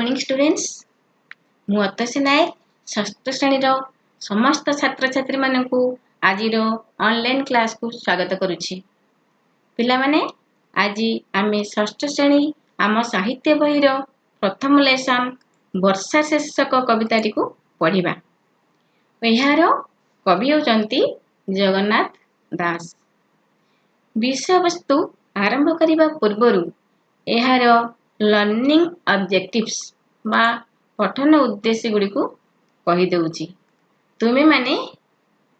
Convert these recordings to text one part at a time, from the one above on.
Morning students मु अतसी नायक षष्ठ श्रेणी समस्त छात्र छात्री मानकु आज ऑनलाइन क्लास को स्वागत करुछि। पिला माने आज आमे षष्ठ श्रेणी आम साहित्य बही प्रथम लेसन वर्षा शीर्षक कविताटी को पढ़िबा। यार कवि होचंती जगन्नाथ दास। विषय वस्तु आरंभ करिबा पूर्वरु यार लर्निंग ऑब्जेक्टिव्स बा पठन उद्देश्य गुडी को कहि देउची। तुमे माने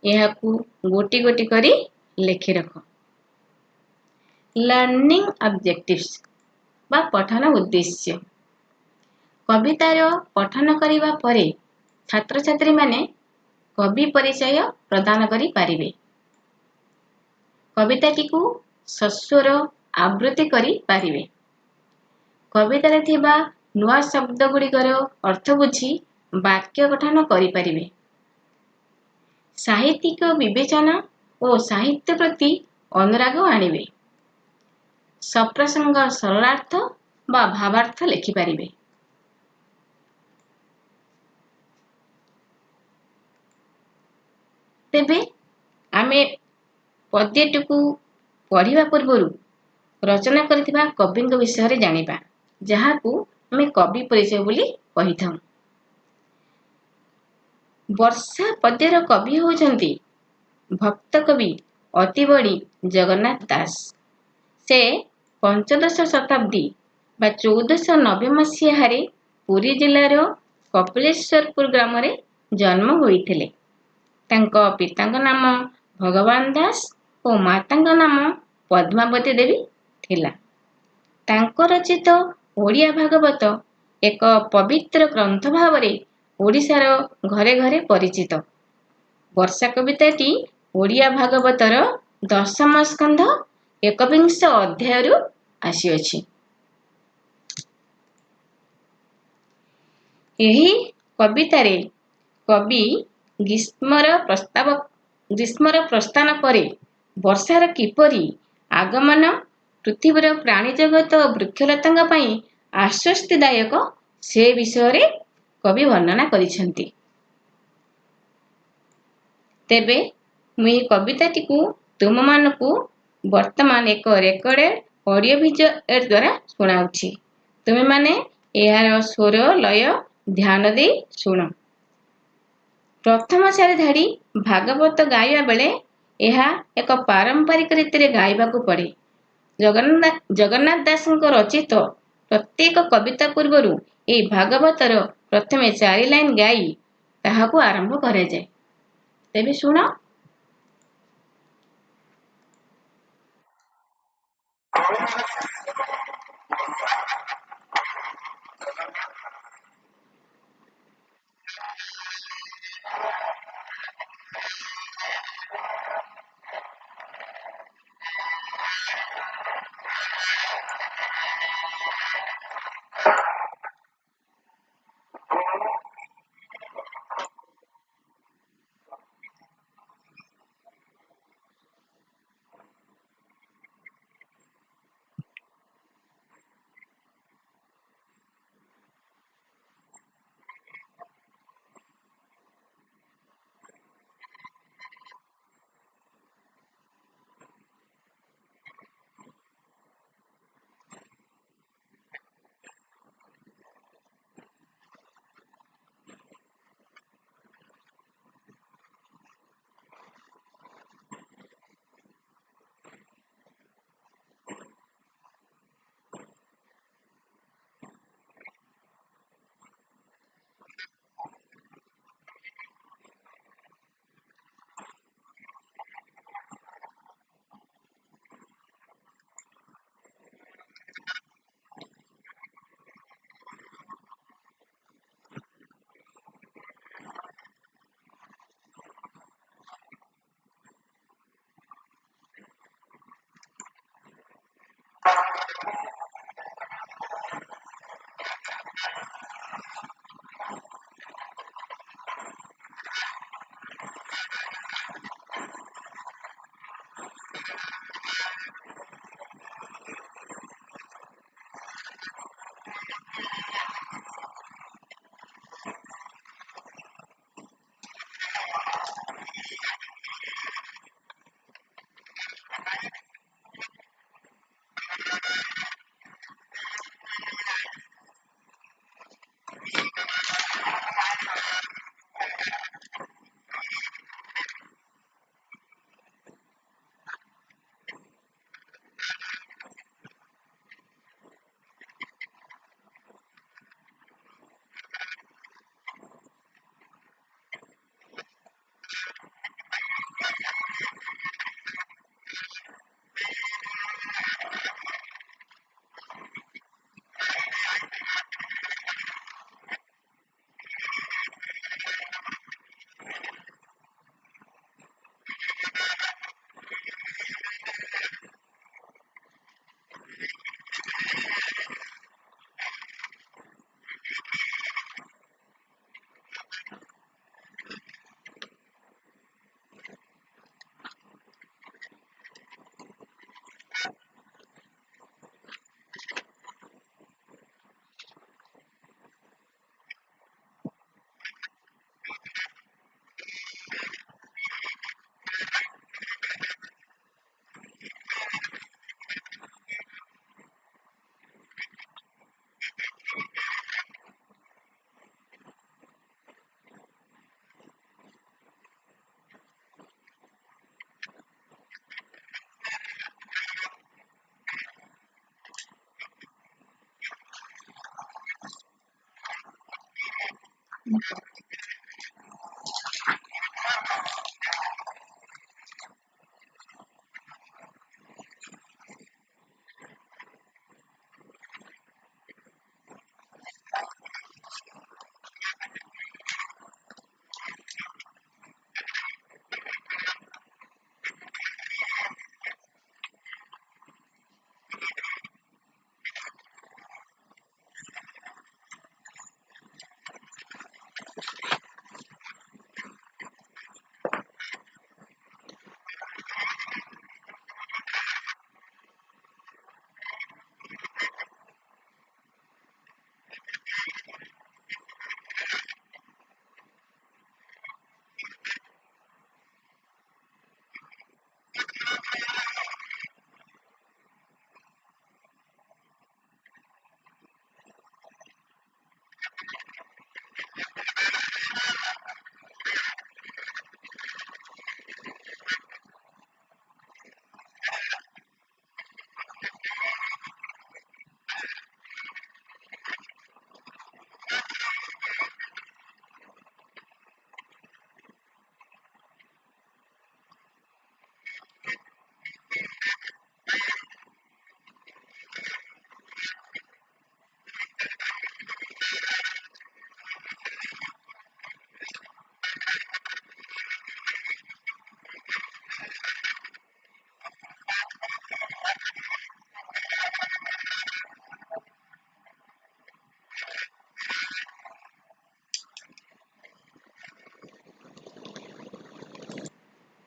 यहाकू गोटी गोटी करी लेखि रख। लर्निंग ऑब्जेक्टिव्स बा पठन उद्देश्य। कवितार पठन करिबा परे छात्र छात्री माने कवि परिचय प्रदान करि पारिबे। कविताटी को सस्वर आवृत्ति करि पारिबे। कवितारे थिबा नुआ शब्द गुड़िकर अर्थ बुझी वाक्य गठन करि पारिबे। साहित्यिक विवेचना और साहित्य प्रति अनुराग आनिबे। सप्रसंग सरलार्थ बा भावार्थ लेखि पारिबे। तेबे आमे पद्यटी को पढ़िबा पूर्वरु रचना करथिबा कविंक विषय रे जानिबा, जहाकू हमें कवि परिचय बोली कहि थाउ। वर्षा पद्यर कवि होचंती भक्त कवि अतिबड़ी जगन्नाथ दास। से पंचदश शताब्दी बा 1490 मसीहा पुरी जिलार कपिलेश्वरपुर ग्राम रे जन्म होइथिले। तांको पितांक नाम भगवान दास और मातांक नाम पद्मावती देवी थिला। तांको रचित ओडिया भागवत एक पवित्र ग्रंथ भावरे ओडिशार घरे घरे परिचित। वर्षा कविताटी ओडिया भागवतर 10म स्कंध 21 अध्यायरु आसीअछि। एही कवितारे कवि ग्रीष्मर प्रस्थान परे वर्षार किपरि आगमन पृथ्वीर प्राणी जगत और वृक्षलतांग पई आश्वस्तिदायक से विषय रे कवि वर्णना करिसेंती। तेबे मुई कविताटी को तुम मानकू वर्तमान एक रेकर्डेड ऑडियो वीडियो द्वारा सुनाउछि। तुमे माने यार स्वर लय ध्यान दे सुन। प्रथम चारि धाड़ी भागवत गाइबा बेले यह एक पारंपरिक रीति रे गाइबा को पड़े। जगन्नाथ दासଙ୍କ रचित प्रत्येक कविता पूर्वरु ए भागवतर प्रथमे 4 लाइन गाई ताहाकू आरंभ करे जाय। तेबे सुनो।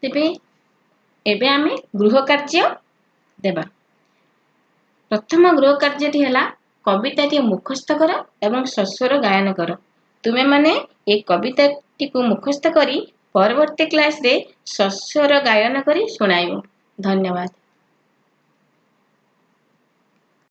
ତେବେ ଏବେ ଆମେ ଗୃହ କାର୍ଯ୍ୟ ଦେବା। ପ୍ରଥମ ଗୃହ କାର୍ଯ୍ୟଟି ହେଲା କବିତାଟିଏ ମୁଖସ୍ଥ କର ଏବଂ ସ୍ୱର ଗାୟନ କର। ତୁମେମାନେ এই କବିତାଟିକୁ ମୁଖସ୍ଥ କରି ପରବର୍ତ୍ତୀ କ୍ଲାସରେ ସ୍ୱର ଗାୟନ କରି ଶୁଣାଇବ। ଧନ୍ୟବାଦ।